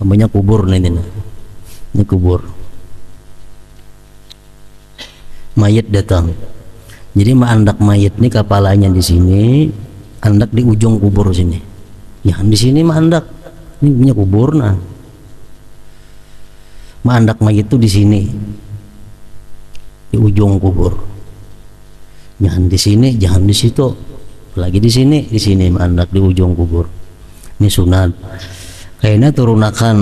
namanya kubur nih, ini kubur. Mayit datang, jadi andak mayit nih kepalanya di sini, andak di ujung kubur sini. Ya di sini andak, ini punya kubur nah. Andak mayit itu di sini, di ujung kubur. Jangan di sini, jangan di situ. Lagi di sini andak di ujung kubur. Ini sunat. Kayaknya turunakan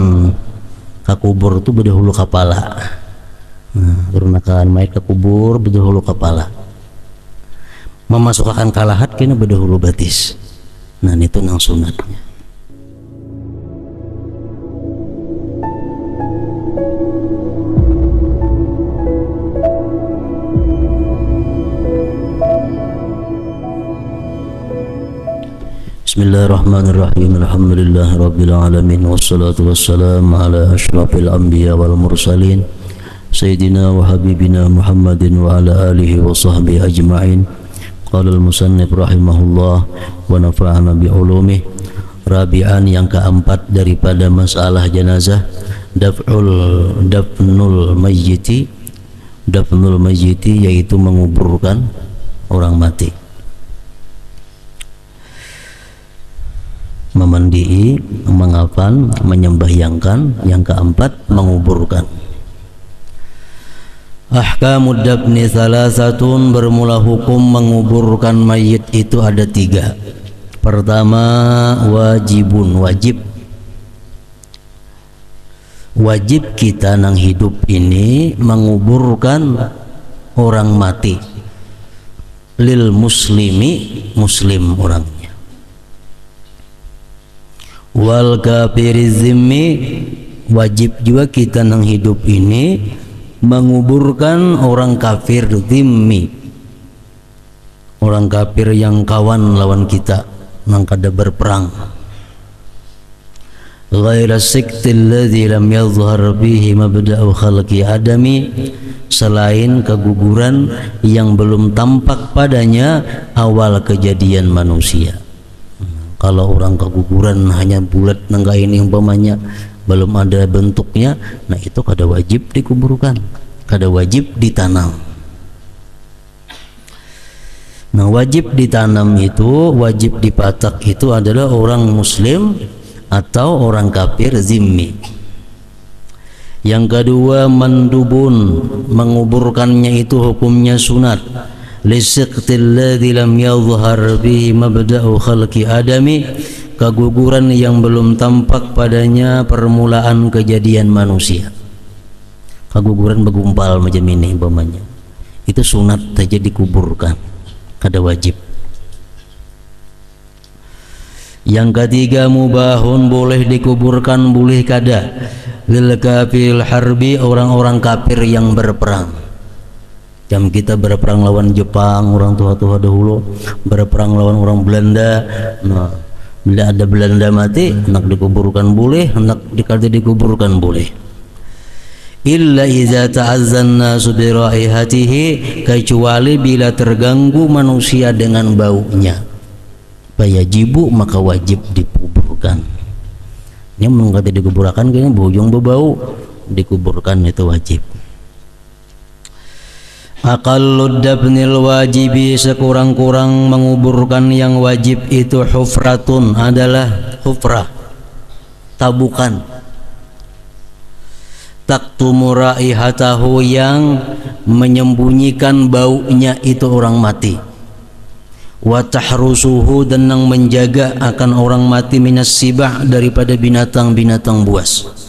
ke kubur itu berdahulu kepala. Nah, turunakan mayat ke kubur berdahulu kepala. Memasukkan kalahat kena berdahulu batis. Nah, itu nang sunatnya. Bismillahirrahmanirrahim. Alhamdulillahirabbil alamin wassalatu wassalamu ala asyrafil anbiya wal mursalin sayyidina wa habibina Muhammadin wa ala alihi wa sahbihi ajma'in. Qala al-musannif rahimahullah wa nafa'ana bi ulumih. Rabi'an, yang keempat daripada masalah jenazah, dafnul mayyiti, yaitu menguburkan orang mati. Memandii, mengafan, menyembahyangkan. Yang keempat, menguburkan. Ahkamud dafni salasatun, bermula hukum menguburkan mayit itu ada 3. Pertama, wajibun, wajib kita nang hidup ini menguburkan orang mati. Lil muslimi, muslim orangnya. Wal kafiri zimmi, wajib juga kita nang hidup ini menguburkan orang kafir zimmi, orang kafir yang kawan lawan kita nang kada berperang. Ghaira siktil ladzi lam yadhhar bihi mabda'u khalqi adami, selain keguguran yang belum tampak padanya awal kejadian manusia. Kalau orang keguguran hanya bulat nangga ini umpamanya, belum ada bentuknya, nah itu kada wajib dikuburkan, kada wajib ditanam. Nah, wajib ditanam itu, wajib dipatak itu adalah orang muslim atau orang kafir zimmi. Yang kedua, mandubun, menguburkannya itu hukumnya sunat. Lisiktil ladzi lam yadhhar bihi mabda'u khalqi adami, keguguran yang belum tampak padanya permulaan kejadian manusia. Keguguran begumpal macam ini umpamanya, itu sunat saja dikuburkan, kada wajib. Yang ketiga, mubahun, boleh dikuburkan, boleh kada. Lil kafil harbi, orang-orang kafir yang berperang. Jam kita berperang lawan Jepang, orang tua-tua dahulu berperang lawan orang Belanda. Nah, bila ada Belanda mati, hendak dikuburkan boleh, hendak dikuburkan boleh. Illa iza ta'azzan nasu bi raihatihi, kecuali bila terganggu manusia dengan baunya. Fayajibu, maka wajib dikuburkan. Ini mengkata dikuburkan kayaknya bujung bebau, dikuburkan itu wajib. Aqallu dafnil wajibi, sekurang-kurang menguburkan yang wajib itu hufratun, adalah hufrah, tabukan. Taktumu raihatahu, yang menyembunyikan baunya itu orang mati. Wa tahrusuhu, dan yang menjaga akan orang mati minas sibah, daripada binatang-binatang buas.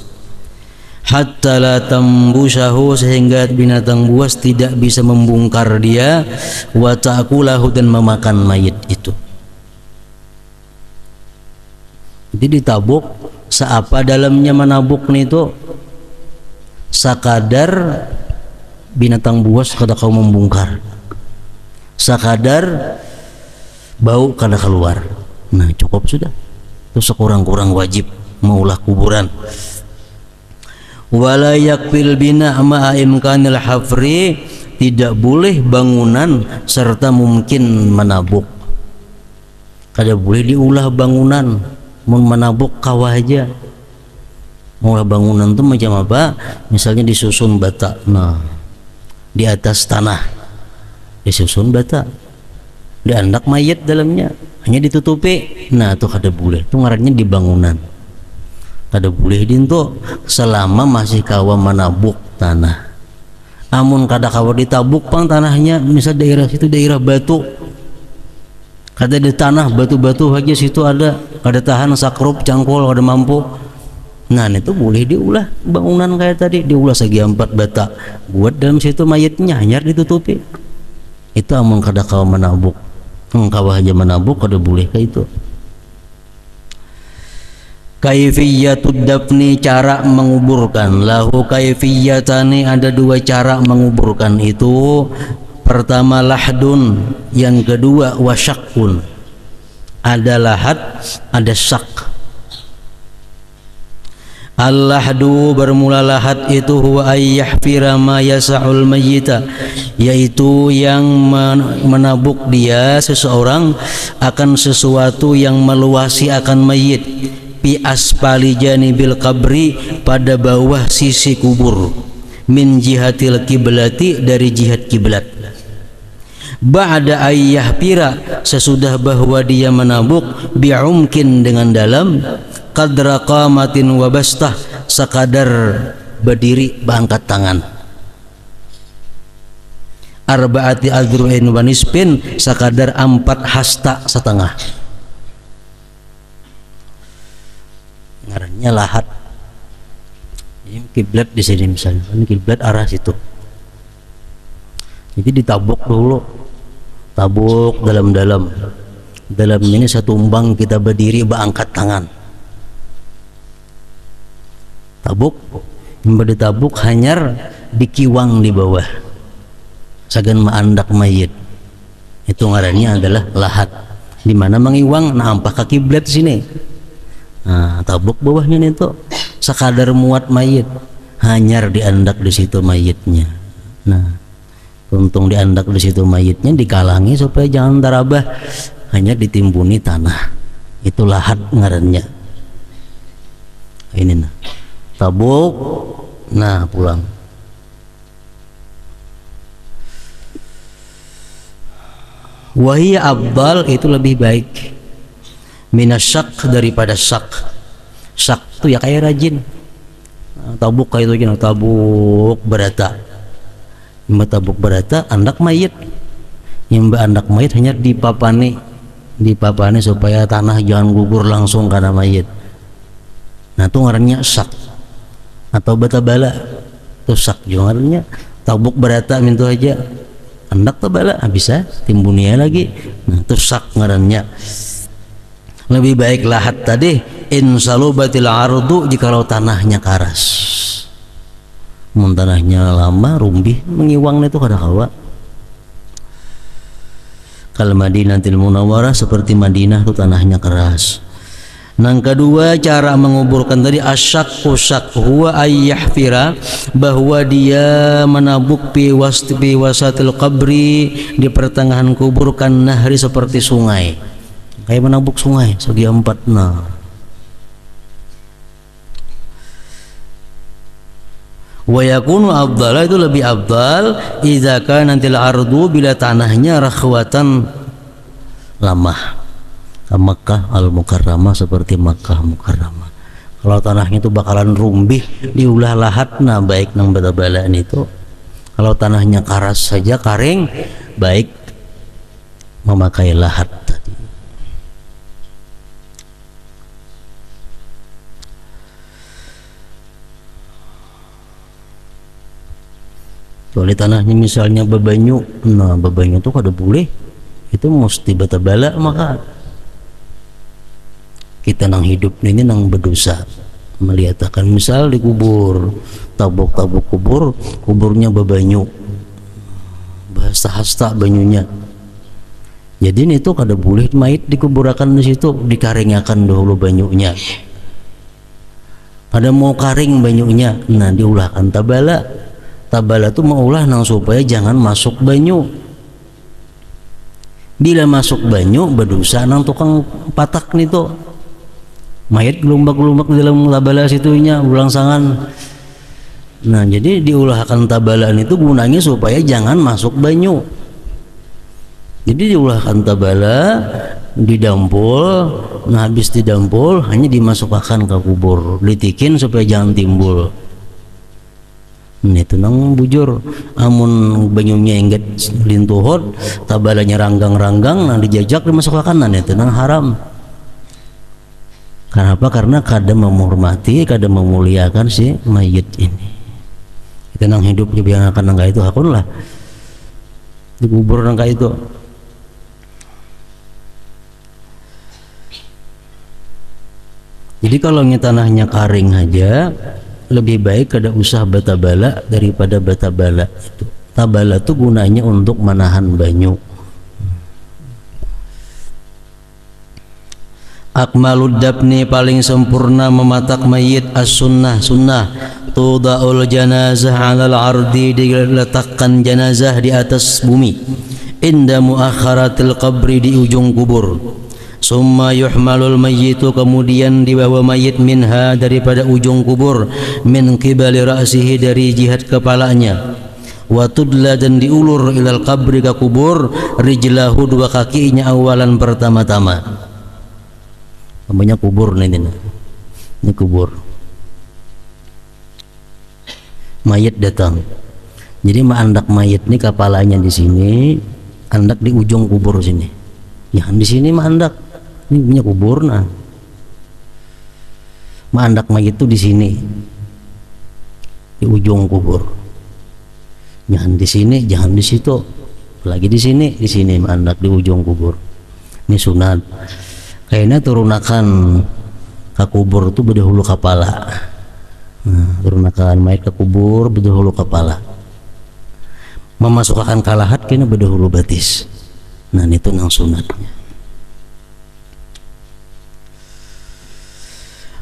Hatta la tambushahu, sehingga binatang buas tidak bisa membungkar dia. Wa ta'kulahu, dan memakan mayit itu. Jadi ditabuk, seapa dalamnya menabuk nih itu, sakadar binatang buas kada kau membungkar, sakadar bau kada keluar. Nah cukup sudah, itu sekurang-kurang wajib maulah kuburan. Wala yakfil bina ma'a imkanil hafri, tidak boleh bangunan serta mungkin menabuk. Kada boleh diulah bangunan, mun menabuk kawah aja. Mengolah bangunan tuh macam apa? Misalnya disusun bata, nah di atas tanah disusun bata, diandak mayat dalamnya, hanya ditutupi, nah itu kada boleh, itu ngarannya di bangunan kada boleh dinto selama masih kawa menabuk tanah. Amun kada kawa ditabuk pang tanahnya, misal daerah situ daerah batu, kada di tanah batu-batu aja situ ada, kada tahan sakrup cangkul kada mampu, nah itu boleh diulah bangunan kayak tadi, diulah segi 4 bata, buat dalam situ mayatnya hanya ditutupi. Itu amun kada kawa menabuk, kawa aja menabuk kada boleh kayak itu. Kaifiyatud dafni, cara menguburkan. Lahu kaifiyatani, ada 2 cara menguburkan itu. Pertama lahdun, yang kedua wasyakun. Ada lahat, ada syak. Al-lahdu, bermula lahat itu huwa ayyahfira ma yasa'ul mayyita, yaitu yang menabuk dia seseorang akan sesuatu yang meluasi akan mayit, fi asfali janibil qabri, pada bawah sisi kubur, min jihatil kiblati, dari jihad kiblat. Ba'da ayyahfira, sesudah bahwa dia menabuk, bi'umkin, dengan dalam, qadra qamatin wa bastah, sekadar berdiri bangkat tangan, arba'ati adru'in wa nisfin, sekadar 4 hasta setengah. Ngarannya lahat. Ini kiblat di sini misalnya, ini kiblat arah situ. Jadi ditabuk dulu, tabuk dalam-dalam. Dalam ini satu umbang kita berdiri berangkat tangan. Tabuk, yang ditabuk hanyar dikiwang di bawah. Sagan maandak mayit. Itu ngarannya adalah lahat. Di mana mengiwang nampak ke kiblat sini. Nah, tabuk bawahnya itu sekadar muat mayit, hanyar diandak di situ mayitnya. Nah, untung diandak di situ mayitnya, dikalangi supaya jangan tarabah, hanya ditimbuni tanah. Itu lahat ngarannya. Ini nah, tabuk, nah pulang. Wahia abdal, itu lebih baik, minasyak, daripada syak. Syak itu ya kayak rajin. Tabuk kayak itu, tabuk berata. Yang tabuk berata andak mayit. Yang andak mayit hanya dipapani supaya tanah jangan gugur langsung karena mayit. Nah itu ngarannya syak. Atau bata bala, itu syak juga ngarannya. Tabuk berata mintu aja, andak tabala bisa timbunia lagi. Nah itu syak ngarannya. Lebih baik lahat tadi, insalubatil ardu, jikalau tanahnya karas. Mun tanahnya lama rumbih mengiwang itu kada kawa. Kal Madinatul Munawwarah, seperti Madinah itu tanahnya keras. Yang kedua cara menguburkan tadi asyakku, syak huwa ayyahfira, bahwa dia menabuk fi wasatil qabri, di pertengahan kubur, kan nahri, seperti sungai, kayak menabuk sungai segi 4. Nah wa yakunu afdala, itu lebih afdal, idza kana nantil ardu, bila tanahnya rakhwatan, lamah. Makkah al-Mukarramah, seperti Makkah Mukarramah. Kalau tanahnya itu bakalan rumbih, diulah lahat, nah baik nang bata-balaan itu. Kalau tanahnya karas saja, karing, baik memakai lahat tadi. Kecuali tanahnya misalnya bebanyu, nah bebanyu itu kada boleh, itu mesti bata-bala. Maka kita nang hidup ini nang berdosa melihatkan, misal di kubur, tabuk-tabuk kubur, kuburnya bebanyu, bahasa-hasta banyunya. Jadi ini tuh kada boleh mayit dikuburakan di situ, dikaringakan dahulu banyunya. Ada mau karing banyunya, nah diulahkan tabala. Tabala tuh maulah nang supaya jangan masuk banyu. Bila masuk banyu berdosa nang tukang patak nih tuh. mayat gelombak-gelombak di dalam tabala situnya ulang sangan. Nah jadi diulahkan tabalaan itu gunanya supaya jangan masuk banyu. Jadi diulahkan tabala, didampul, nah habis didampul hanya dimasukkan ke kubur, ditikin supaya jangan timbul. Nah itu nang bujur, amun banyunya engget lintuhot, tabalanya ranggang-ranggang, nah dijajak dimasukkan, nah itu nang haram. Kenapa? Karena kada menghormati, kada memuliakan si mayit ini. Kita nang hidup juga akan nangka itu hakun lah dikubur nangka itu. Jadi kalau tanahnya kering aja lebih baik kada usah batabala daripada batabala. Itu tabala itu gunanya untuk menahan banyu. Akmalud dafni paling sempurna mematak mayit as-sunnah sunnah. Tudaul janazah 'alal ardi, diletakkan jenazah di atas bumi. Inda muakharatil qabri, di ujung kubur. Summa yuhmalul mayyitu, kemudian dibawa mayit minha, daripada ujung kubur, min qibali ra'sihi, dari jihad kepalanya. Wa tudla, dan diulur ilal qabri, ke kubur, rijlahu, dua kakinya, awalan pertama-tama. Namanya kubur nih, ini kubur. Mayit datang, jadi andak mayit nih kepalanya di sini, andak di ujung kubur sini. Ya di sini andak, ini punya kubur nah. Andak mayit tuh di sini, di ujung kubur. Jangan di sini, jangan di situ, lagi di sini andak di ujung kubur. Ini sunat. Kayaknya turunakan ke kubur tuh berdahulu kepala. Nah, turunakan mayat ke kubur berdahulu kepala. Memasukkan kalahat kayaknya berdahulu batis. Nah itu nang sunatnya.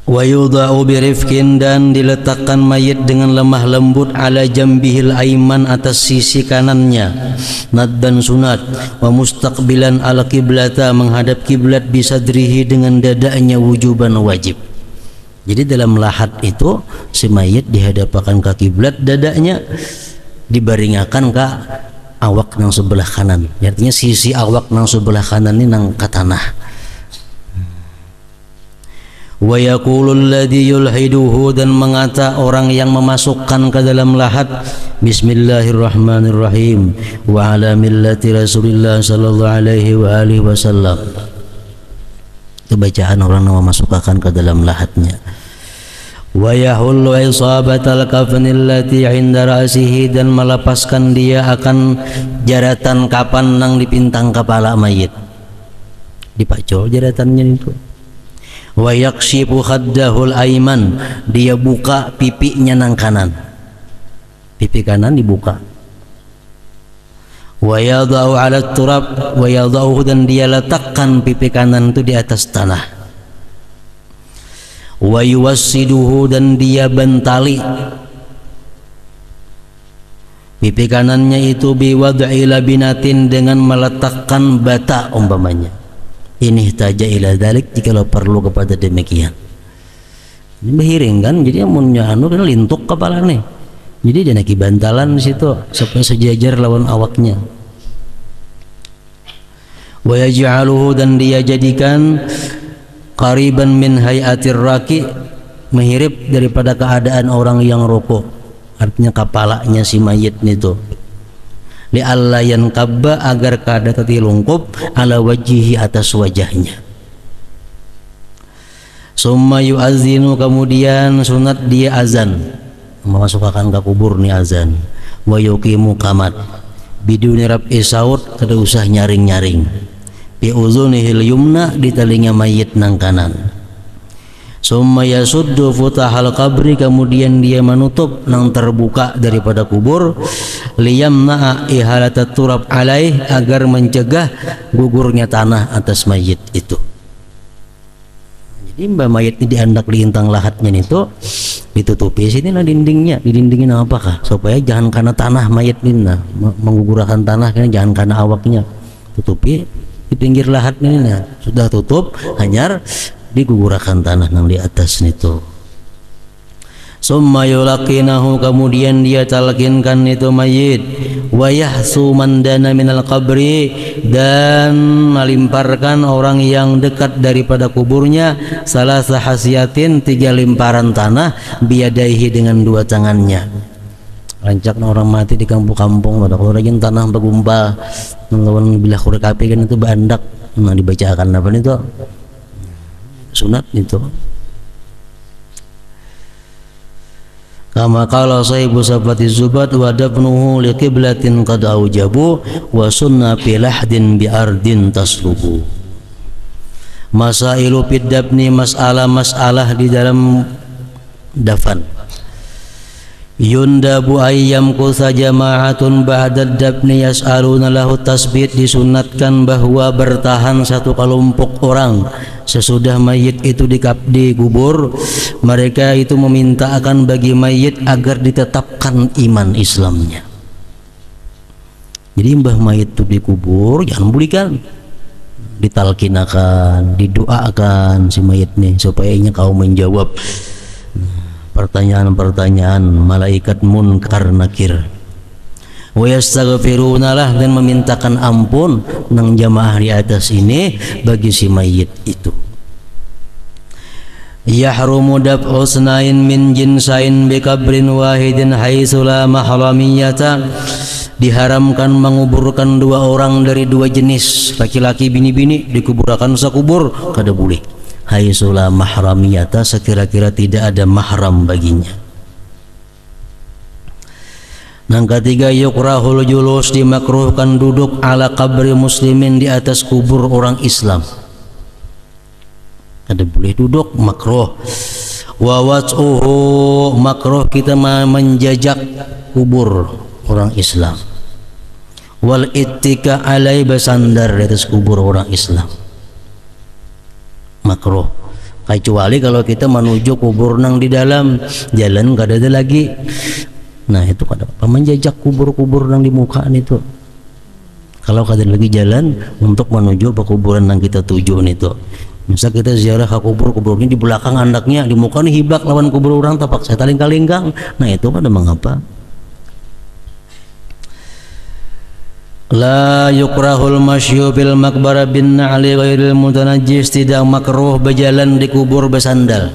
Wa yudha'u birifkin, dan diletakkan mayit dengan lemah lembut, ala jambihil aiman, atas sisi kanannya, naddan sunat. Wa mustaqbilan ala kiblata, menghadap kiblat, bisadrihi, dengan dadanya, wujuban wajib. Jadi dalam lahat itu si mayit dihadapkan ke kiblat, dadanya dibaringakan ke awak nang sebelah kanan. Artinya sisi awak nang sebelah kanan ini nang ke tanah. Wa yaqulul ladzi yulhiduhu, dan mengata orang yang memasukkan ke dalam lahat, bismillahirrahmanirrahim, wa ala millati Rasulillah sallallahu alaihi wa alihi wasallam. Itu bacaan orang yang memasukkan ke dalam lahatnya. Wa yahullu isabatal kafnil lati 'inda ra'sihi, dan melepaskan dia akan jaratan kapan nang dipintang kepala mayit. Dipacol jaratannya itu. Wa yakshifu khaddahul aiman, dia buka pipinya nang kanan, pipi kanan dibuka. Wa yadau 'ala turab, wa yadauhu, dan dia letakkan pipi kanan itu di atas tanah. Wa yuwassiduhu, dan dia bentali pipi kanannya itu, biwad'i labinatin, dengan meletakkan bata umpamanya. Ini taja ila dalik, jika lo perlu kepada demikian. Ini berhiring kan, jadi amunnya anu kan lintuk kepala nih, jadi dia naiki bantalan di situ supaya sejajar lawan awaknya. Wa yaj'aluhu, dan dia jadikan qariban min hayatir raki, mirip daripada keadaan orang yang rukuk, artinya kepalanya si mayit itu. Li alla yankabba, agar kada tati lungkup, ala wajihi, atas wajahnya. Summa yu'azinu, kemudian sunat dia azan, memasukkan ke kubur nih azan. Wa yuqimu qamat, biduni rab'i saut, kada usah nyaring-nyaring. Bi uzunihil yumna, di telinga mayit nang kanan. Summa yasuddu futahal qabri, kemudian dia menutup nang terbuka daripada kubur, liyamna'a ihalatat turab alaih, agar mencegah gugurnya tanah atas mayit itu. Jadi mbak mayit ini diandak lintang lahatnya itu ditutupi sini lah dindingnya, didindingin apakah supaya jangan karena tanah mayit ini nah, menggugurkan tanah, kan jangan karena awaknya, tutupi di pinggir lahatnya ini nah. Sudah tutup hanyar digugurakan tanah nang di atas itu. Summa yulaqinahu, kemudian dia talqinkan itu mayit, wa yahsu man dana minal qabri, dan melimparkan orang yang dekat daripada kuburnya salasa hasiatin, 3 limparan tanah, biyadaihi dengan 2 tangannya. Rancak orang mati di kampung-kampung pada kalau rajin tanah bergumpal ngelawan bilah kurek api kan itu bandak, nah dibacakan apa itu sunat itu. Kama qala sahibu safati zubat wa dabnuhu li qiblatin qad aujabu wa sunna fi lahdin bi ardin taslubu. Masailu fid dabni, masalah di dalam dafan. Yundabu ayyam kusa jama'atun ba'da dabni yas'aluna lahu tasbit, disunatkan bahwa bertahan satu kelompok orang sesudah mayit itu dikubur. Mereka itu meminta akan bagi mayit agar ditetapkan iman Islamnya. Jadi mbah mayit itu dikubur jangan bulikan, ditalkinakan, didoakan si mayit nih supaya kau menjawab pertanyaan-pertanyaan malaikat munkar nakir. Wa yastaghfiruna lah, dan memintakan ampun nang jamaah di atas ini bagi si mayit itu. Yahrumu dab'u sunain min jinsain bi kabrin wahidin haitsu la mahramiyata, diharamkan menguburkan 2 orang dari 2 jenis, laki-laki bini-bini dikuburkan sakubur kada boleh. Haitsu la mahramiyata, sekira-kira tidak ada mahram baginya. Yang ketiga, yukrahul julus, dimakruhkan duduk ala qabri muslimin, di atas kubur orang Islam. Ada boleh duduk, makruh. Wa wat'uhu, makruh kita menjajak kubur orang Islam. Wal ittika alai, bersandar di atas kubur orang Islam, makruh. Kecuali kalau kita menuju kubur nang di dalam jalan kada ada lagi. Nah itu kada apa menjajak kubur-kubur nang di mukaan itu. Kalau kada lagi jalan untuk menuju ke kuburan yang kita tuju itu. Misal kita ziarah ke kuburnya di belakang andaknya, di muka nih hiblak lawan kubur orang tapak saya taling-kalinggang. Nah itu kada mengapa. La yukrahul masyu bil makbara bin na'li ghairil mutanajjis, tidak makruh berjalan di kubur bersandal.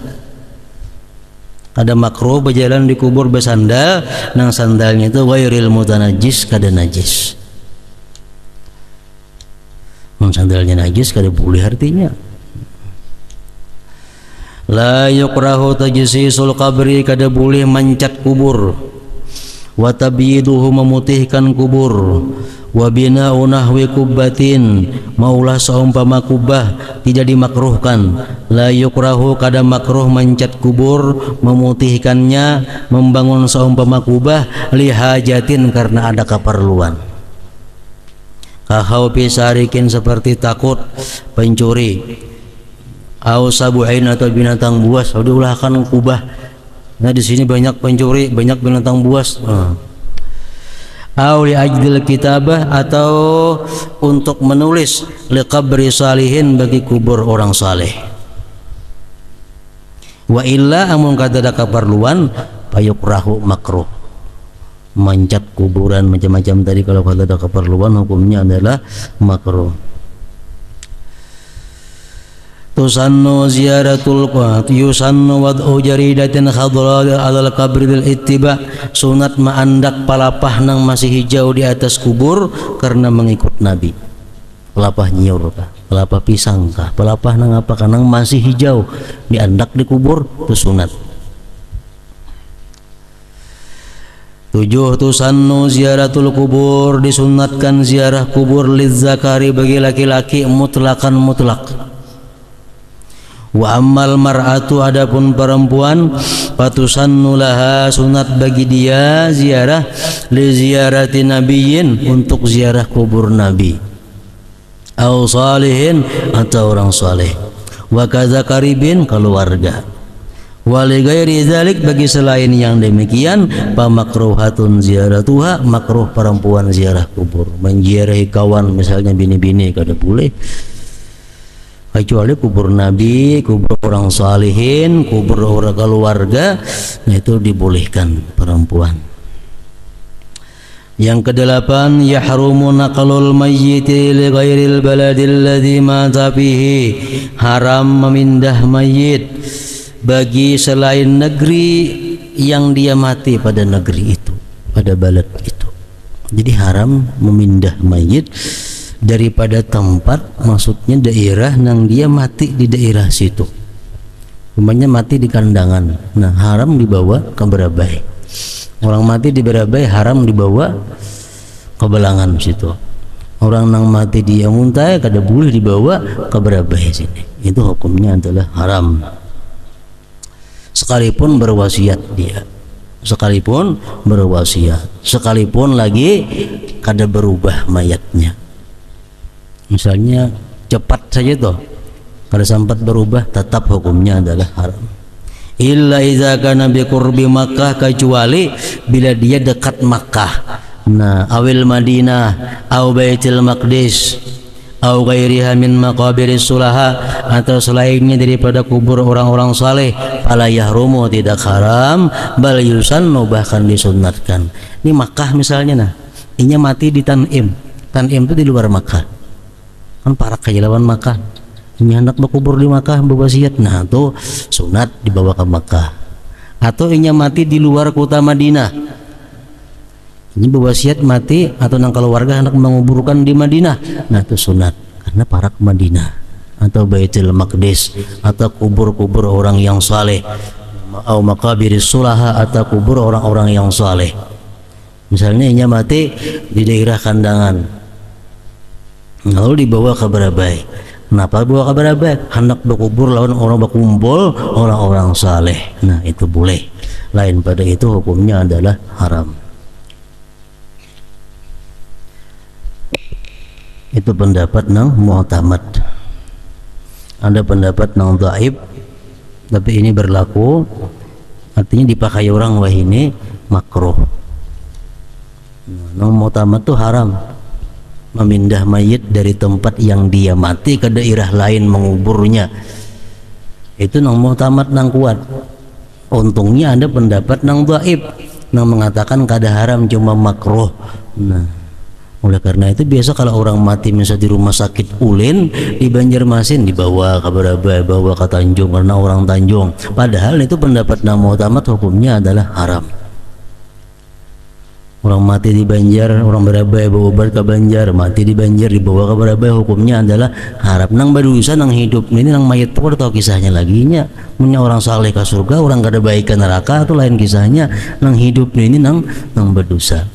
Ada makruh berjalan di kubur bersandal, nang sandalnya itu ghairil mutanajjis, kada najis. Sandalnya najis kada boleh artinya. La yukrahu tajsisul qabri, kada boleh mancat kubur. Wa tabyiduhu, memutihkan kubur. Wa bina'u nahwi kubbatin, maulah seumpama kubah, tidak dimakruhkan. La yukrahu, kada makruh mancat kubur, memutihkannya, membangun seumpama kubah, lihajatin, karena ada keperluan. Kahau pisarikin, seperti takut pencuri, au sabu'in, atau binatang buas. Udah kan kubah, nah di sini banyak pencuri, banyak binatang buas. Au li ajdil kitabah, atau untuk menulis liqabri salihin, bagi kubur orang saleh. Wa illa, amun kada ada keperluan, payukrahu, makruh mancat kuburan macam-macam tadi. Kalau kada ada keperluan, hukumnya adalah makruh. Tusannu ziyaratul qat, yusannu wad'u jaridatin khadra alal qabri bil ittiba, sunat maandak palapah nang masih hijau di atas kubur karena mengikut Nabi. Pelapah nyiur kah, pelapah pisang kah, pelapah nang apa kah, nang masih hijau diandak di kubur, itu sunat. 7. Tusannu ziaratul kubur, disunatkan ziarah kubur lizzakari, bagi laki-laki, mutlakan mutlak. Wa ammal mar'atu, adapun perempuan, patusannu laha, sunat bagi dia ziarah li ziarati nabiyyin, untuk ziarah kubur nabi, au salihin, atau orang saleh, wa kadza qaribin, keluarga. Wa li ghairi dzalik, bagi selain yang demikian, pa makruhatun ziaratuha, makruh perempuan ziarah kubur, menziarahi kawan misalnya bini-bini kada boleh. kecuali kubur nabi, kubur orang salihin, kubur orang keluarga, nah itu dibolehkan perempuan. Yang kedelapan, yahrumu naqlul mayyiti li ghairil baladil ladzi mata fihi, haram memindah mayit bagi selain negeri yang dia mati pada negeri itu, pada balad itu. Jadi haram memindah mayit daripada tempat, maksudnya daerah yang dia mati di daerah situ. Umpamanya mati di Kandangan, nah haram dibawa ke Berabai. Orang mati di Berabai haram dibawa ke Belangan situ. Orang nang mati di Yamuntai kada boleh dibawa ke Berabai sini. Itu hukumnya adalah haram. Sekalipun berwasiat dia, sekalipun berwasiat, sekalipun lagi kada berubah mayatnya. Misalnya cepat saja toh, kada sempat berubah, tetap hukumnya adalah haram. Illa idza kana bi qurbi Makkah, kecuali bila dia dekat Makkah. Nah, awil Madinah, au Baitul Maqdis, au ghairiha min maqabiris sulaha, atau selainnya daripada kubur orang-orang saleh, fala yahrumu, tidak haram, bal yusannu, bahkan disunatkan. Ini Makkah misalnya, nah, inya mati di Tanim. Tanim itu di luar Makkah. Kan para kejalawan Makkah. Ini hendak berkubur di Makkah, berwasiat, nah itu sunat dibawa ke Makkah. Atau inya mati di luar kota Madinah, ini berwasiat mati atau nang keluarga hendak menguburkan di Madinah, nah itu sunat karena para ke Madinah atau Baitul Maqdis atau kubur-kubur orang yang saleh, atau maqabiris sulaha, atau kubur orang-orang yang saleh. Misalnya inya mati di daerah Kandangan, lalu dibawa ke Berabai. Kenapa bawa ke Berabai? Hendak berkubur lawan orang berkumpul orang-orang saleh. Nah itu boleh. Lain pada itu hukumnya adalah haram. Itu pendapat nang mu'tamad. Ada pendapat nang dhaif, tapi ini berlaku, artinya dipakai orang wah ini makruh. Nang mu'tamad itu haram memindah mayit dari tempat yang dia mati ke daerah lain menguburnya. Itu nang mu'tamad nang kuat. Untungnya ada pendapat nang dhaif nang mengatakan kada haram, cuma makruh. Nah, oleh karena itu biasa kalau orang mati misalnya di rumah sakit ulin di Banjarmasin, dibawa ke Berabai, bawa ke Tanjung karena orang Tanjung. Padahal itu pendapat nang mu'tamad, hukumnya adalah haram. Orang mati di Banjar, orang Berabai bawa obat ke Banjar, mati di Banjar dibawa ke Berabai, hukumnya adalah haram. Nang berdosa nang hidup ini nang mayat tuh tahu kisahnya lagi nya. Punya orang saleh ke surga, orang kada baik ke neraka, itu lain kisahnya. Nang hidup ini nang berdosa.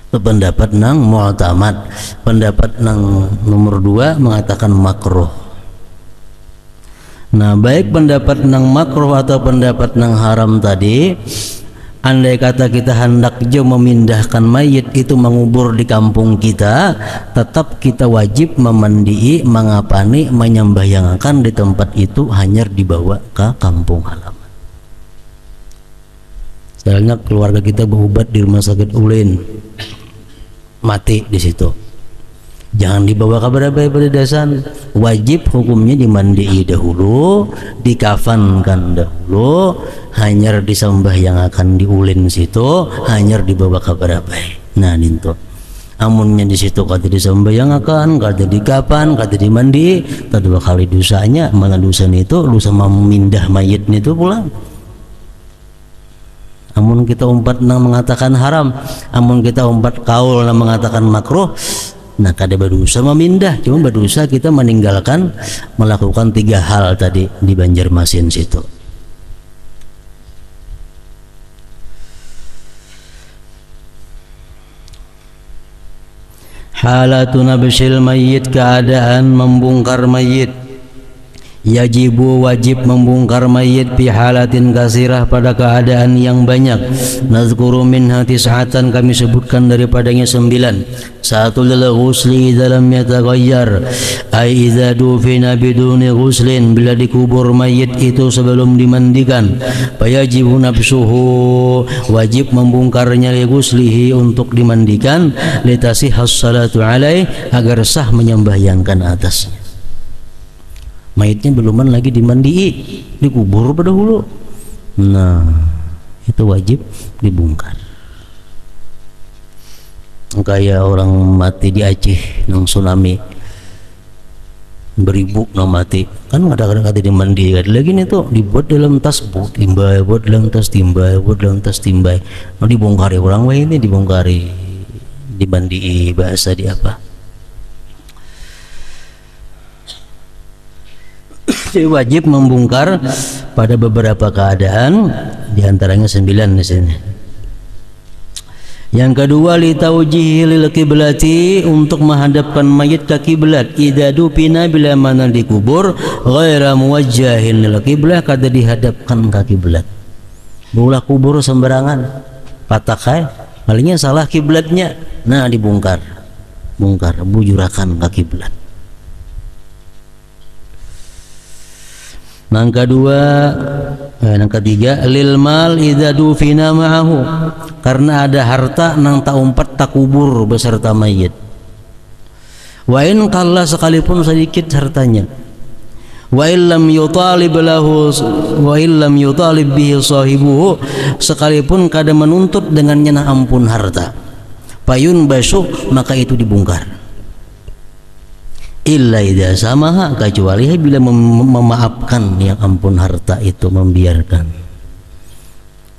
Itu pendapat nang mu'tamad. Pendapat nang nomor 2 mengatakan makruh. Nah, baik pendapat nang makruh atau pendapat nang haram tadi, andai kata kita hendak jo memindahkan mayit itu mengubur di kampung kita, tetap kita wajib memandii, mengapani, menyembahyangakan di tempat itu, hanya dibawa ke kampung halaman. Misalnya keluarga kita berobat di rumah sakit ulin, mati di situ, jangan dibawa ke Berabai pada dasar. Wajib hukumnya dimandii dahulu, dikafankan dahulu, hanya disembah yang akan diulin situ, hanya dibawa ke Berabai. Nah ninto amunnya di situ kata disembah yang akan, kata dikafan, kata dimandi, kedua kali dosanya. Mana dosa itu lu sama memindah mayit itu pulang. Amun kita umpat nang mengatakan haram, amun kita umpat kaul nang mengatakan makruh, nah kada berdosa memindah, cuma berdosa kita meninggalkan melakukan 3 hal tadi di Banjarmasin situ. Halatun nabshil mayyit, keadaan membongkar mayit. Yajibu, wajib membongkar mayit fi halatin kasirah, pada keadaan yang banyak. Nazkuru minha tis'atan, kami sebutkan daripadanya 9. Satu adalah ghusli dalam yataghayyar, ai idza dufina biduni ghuslin, bila dikubur mayit itu sebelum dimandikan. Fayajibu nafsuhu, wajib membongkarnya li ghuslihi, untuk dimandikan, litasihhas salatu alaih, agar sah menyembahyangkan atasnya. mayitnya beluman lagi dimandii, dikubur pada hulu. Nah, itu wajib dibongkar. Kayak orang mati di Aceh nang tsunami, beribu nang mati, kan kadang-kadang kata dimandi, lagi nih tuh dibuat dalam tas, timbay, buat dalam tas timbay, buat dalam tas timbay. Mau dibongkari orang wae ini, dibongkari, dimandi, bahasa di apa? Jadi wajib membongkar pada beberapa keadaan, diantaranya 9 di sini. Yang kedua, li taujihi lil qiblati, untuk menghadapkan mayit ke kiblat. Idza dupina, bila mana dikubur, ghaira muwajjahin lil qiblah, kada dihadapkan ke kiblat. Boleh kubur sembarangan, patakai, palingnya salah kiblatnya. Nah, dibongkar, bongkar, bujurakan ke kiblat. Yang kedua, yang ketiga, lil mal idza dufina ma'ahu, karena ada harta nang tak umpat tak kubur beserta mayit. Wa in qalla, sekalipun sedikit hartanya. Wa illam yutalib lahu, wa illam yutalib bihi sahibuhu, sekalipun kada menuntut dengannya na ampun harta. Payun basu, maka itu dibongkar. Illa idza samaha, kecuali bila memaafkan yang ampun harta itu, membiarkan.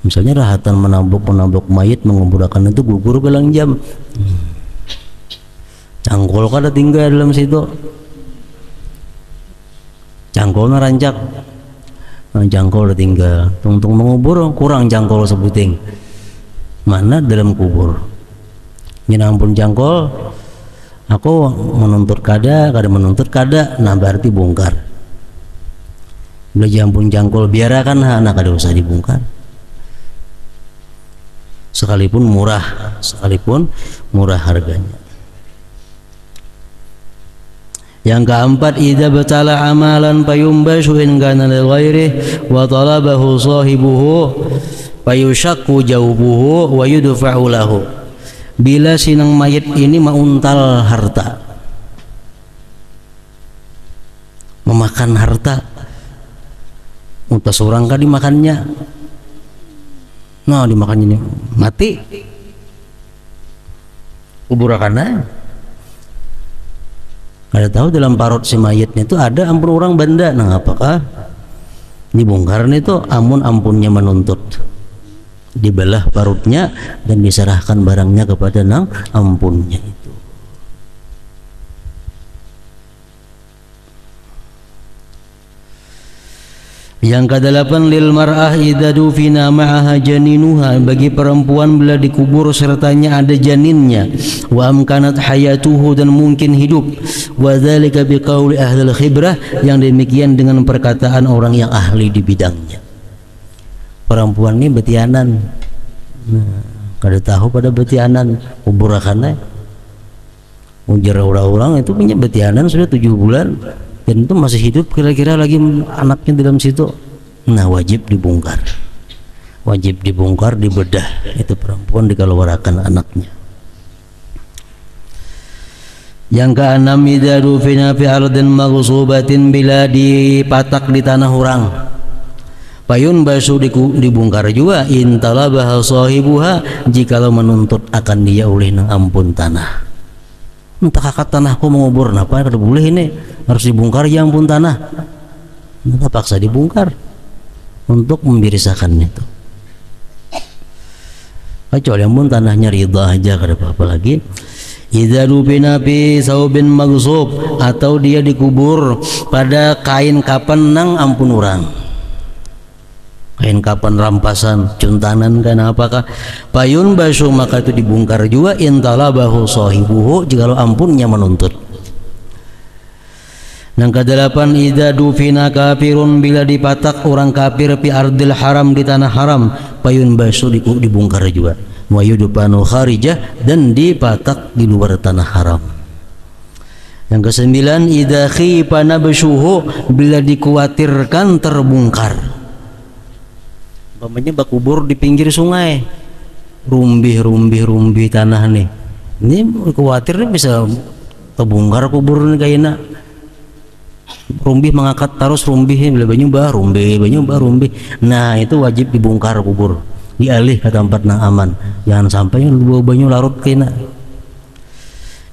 Misalnya rahatan menabuk mayit, menguburkan itu gugur belang jam, cangkol kada tinggal dalam situ, cangkolnya rancak, cangkol tinggal, tungtung mengubur kurang cangkol sebuting, mana dalam kubur, nyen ampun cangkol. Aku menuntut kada menuntut kada, nah berarti bongkar. Bila jampun jangkol biarakan, anak kada usah dibongkar. Sekalipun murah harganya. Yang keempat, idza batala amalan payumbashu in kana li ghairihi wa talabahu sahibuhu payushakku jawbuhu wa yudfa'u lahu. Bila sinang mayit ini mauntal harta, memakan harta, utas orang kan dimakannya, nah dimakannya ini mati, kuburakannya. Ada tahu dalam parut si mayitnya itu ada ampun orang benda, nah apakah dibongkar itu ampunnya menuntut, dibelah parutnya dan diserahkan barangnya kepada nang ampunnya itu. Yang kedelapan, lil mar'ah idza dufina ma'aha janinuha, bagi perempuan bila dikubur sertanya ada janinnya, wa amkanat hayatuhu, dan mungkin hidup, wa dzalika biqauli ahli khibrah, yang demikian dengan perkataan orang yang ahli di bidangnya. Perempuan ini betianan, nah, kada tahu pada betianan kuburakannya, ujar orang-orang itu punya betianan sudah 7 bulan dan itu masih hidup, kira-kira lagi anaknya dalam situ. Nah, wajib dibongkar, dibedah, itu perempuan dikeluarkan anaknya. Yang keenam, idza dufina fi ardin maghsubatin, bila dipatak di tanah orang, payun basu, dibongkar juga, intalabah sahibuha, jikalau menuntut akan dia oleh nang ampun tanah. Entah kakak tanahku mengubur, napa kada boleh ini, harus dibongkar ya ampun tanah. Maka paksa dibongkar untuk membirisakan itu. Kecuali ampun tanahnya ridha aja, kada apa-apa lagi. Idza dufina fi saubin maghsub, atau dia dikubur pada kain kapan nang ampun orang, kain kapan rampasan, cuntanan kan apakah, payun basu, maka itu dibongkar juga, intalabahu sahibuhu, jikalau ampunnya menuntut. Yang kedelapan, idza dufina kafirun, bila dipatak orang kafir fi ardil haram, di tanah haram, payun basu, dibongkar juga, wa yudfanu kharijah, dan dipatak di luar tanah haram. Yang kesembilan, idza khifa nabshuhu, bila dikhawatirkan terbongkar. Umpamanya bakubur di pinggir sungai, rumbih tanah nih, ini khawatir nih bisa terbongkar kubur nih kayaknya. rumbih mengangkat terus rumbih banyu bah rumbih. Nah itu wajib dibongkar kubur, dialih ke tempat yang aman, jangan sampai banyu larut kena.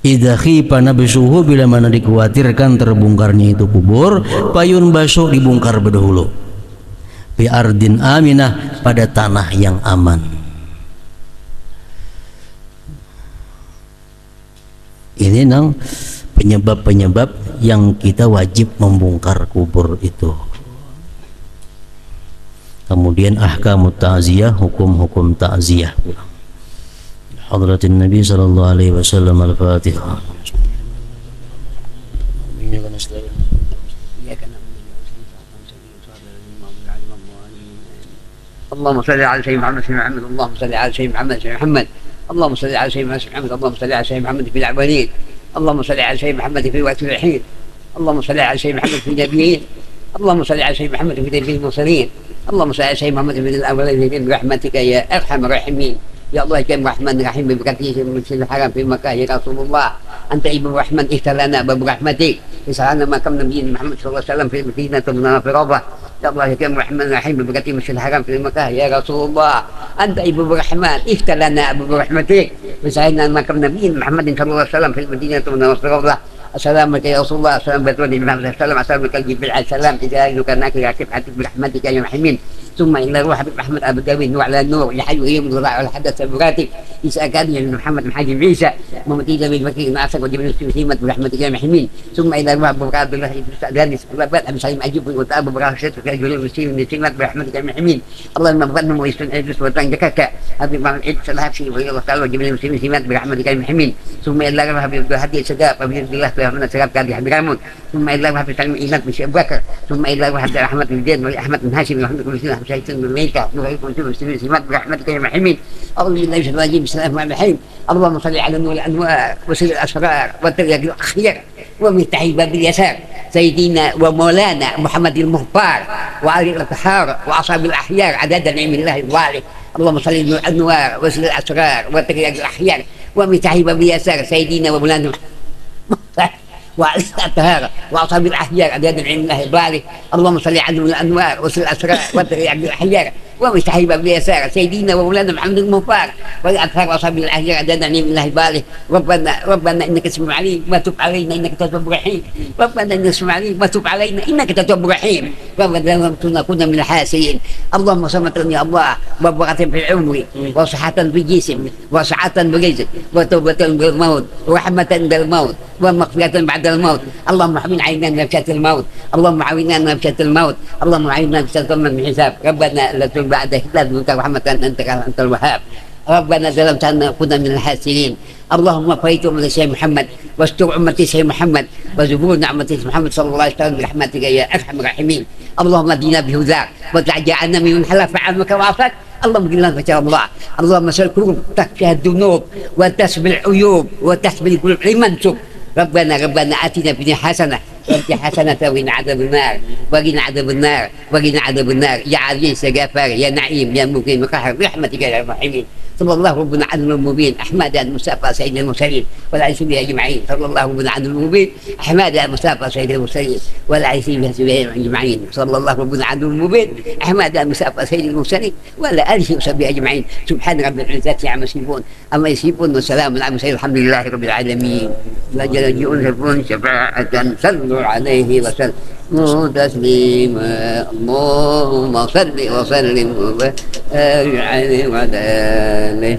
Idza khifa nabsuhu, bila mana dikhawatirkan terbongkarnya itu kubur, payun baso dibongkar berdahulu. Bi ardin aminah, pada tanah yang aman. Ini nang penyebab-penyebab yang kita wajib membongkar kubur itu. Kemudian ahkamut ta'ziyah, hukum-hukum ta'ziyah. Hadratin Nabi sallallahu alaihi wasallam. Al-Fatihah. اللهم صل على سيدنا محمد اللهم صل على سيدنا محمد اللهم صل على سيدنا محمد اللهم صل على سيدنا محمد في الأولين اللهم صل على سيدنا محمد في الوقت الحين اللهم صل على سيدنا محمد في النبيين اللهم صل على سيدنا محمد في نبي المرسلين اللهم صل على سيدنا محمد في الأولين برحمتك يا أرحم الراحمين يا الله كريم الرحمن الرحيم ببركاته من الحرم في مكة يا رسول الله أنت ابن الرحمن اهتر لنا برحمتك اسعدنا ما كم نبينا محمد صلى الله عليه وسلم في المدينة في روضة يا الله يا كريم الرحمن الرحيم ببركاته من الحرم في مكة يا رسول الله أنت ابن الرحمن اهتر لنا برحمتك اسعدنا ما كم نبينا محمد صلى الله عليه وسلم في المدينة في روضة السلام عليك يا رسول الله السلام عليك محمد صلى الله عليه وسلم السلام عليك جبريل عليه السلام إذا ذكرناك يا حبيبي برحمتك يا رحيمين ثم إلى روح محمد أبو داوود نور على النور يحيي ويوم الوضاع والحدث براتك يسأل من محمد محاجم عيسى ممتيزة بالبكير ناصر وجبريل سليمة برحمتك يا رحيمين ثم إلى روح أبو بكر الله استأذان استقبال أبو سليم أجيب وتأبو بكر شتك يا جليل سليمة برحمتك يا رحيمين اللهم بغنم ويسن أجلس وتنجكك أبي بن عيد سلحفي وإلى الله تعالى وجبريل سليمة برحمتك يا رحيمين ثم إلى روح أبي هدي السجاب أبي الله من السجاب كان يحب رامون ثم إلى روح أبي سليم إيمان بن أبو بكر ثم إلى روح أبي أحمد بن زيد وأحمد بن هاشم وأحمد بن سليم شيطان من ميكا نوريكم مسلمين سمات برحمتك يا رحيمين أعوذ بالله من الشيطان الرجيم بسم الله الرحمن الرحيم اللهم صل على نور الأنوار وسر الأسرار والترياق الأخيار ومفتاح باب اليسار سيدنا ومولانا محمد المختار وعلي الأطهار وأصحاب الأحيار عدد نعم الله الوالي اللهم صل على نور الأنوار وسر الأسرار والترياق الأخيار ومفتاح باب اليسار سيدنا ومولانا وعلى الطهارة وأصحاب الأحيار عدد عين الله الباري اللهم صل على الأنوار وسر الأسرار والترياق الأحيار ومستحيل باب اليسار سيدنا ومولانا محمد المختار والأطهار وأصحاب الأحيار عدد عين الله الباري ربنا إنك تسمع عليم وتب علينا إنك تواب رحيم ربنا إنك تسمع عليم وتب علينا إنك تواب رحيم ربنا نكون من الحاسين اللهم صمت يا الله وبركة في العمر وصحة في الجسم وسعة برزق وتوبة بالموت ورحمة بالموت ومغفرة بعد الموت اللهم احمنا عينا من بشات الموت اللهم عينا من بشات الموت اللهم عينا من بشات من حساب ربنا لا تب بعد هداك رحمة أنت الوهاب ربنا ظلمتنا كنا من الحاسدين اللهم فريت أمة سيدنا محمد واستر أمتي سيدنا محمد وزبور نعمة محمد صلى الله عليه وسلم برحمتك يا أرحم الراحمين اللهم اهدنا بهداك وتعجعنا من حلف عنك وعافاك اللهم اغفر لنا فتح الله اللهم سل القلوب تكفيها الذنوب وتسبل العيوب وتسبل القلوب لمن سب ربنا آتنا في الدنيا حسنة وفي حسنة وقنا عذاب النار وقنا عذاب النار وقنا عذاب النار يا عزيز يا غفار يا نعيم يا مكرم مقهر برحمتك يا الراحمين صلى الله ربنا عدل المبين أحمد المصطفى سيد المرسلين والعيش بها أجمعين صلى الله ربنا عدل المبين أحمد المصطفى سيد المرسلين والعيش بها أجمعين صلى الله ربنا عدل المبين أحمد المصطفى سيد المرسلين ولا آله وصحبه أجمعين سبحان رب العزة عما يصفون أما يصفون والسلام على المرسلين الحمد لله رب العالمين لا جل يكون شفاعة صلوا عليه وسلموا تسليما اللهم صل وسلم وبارك عليه وعلى آله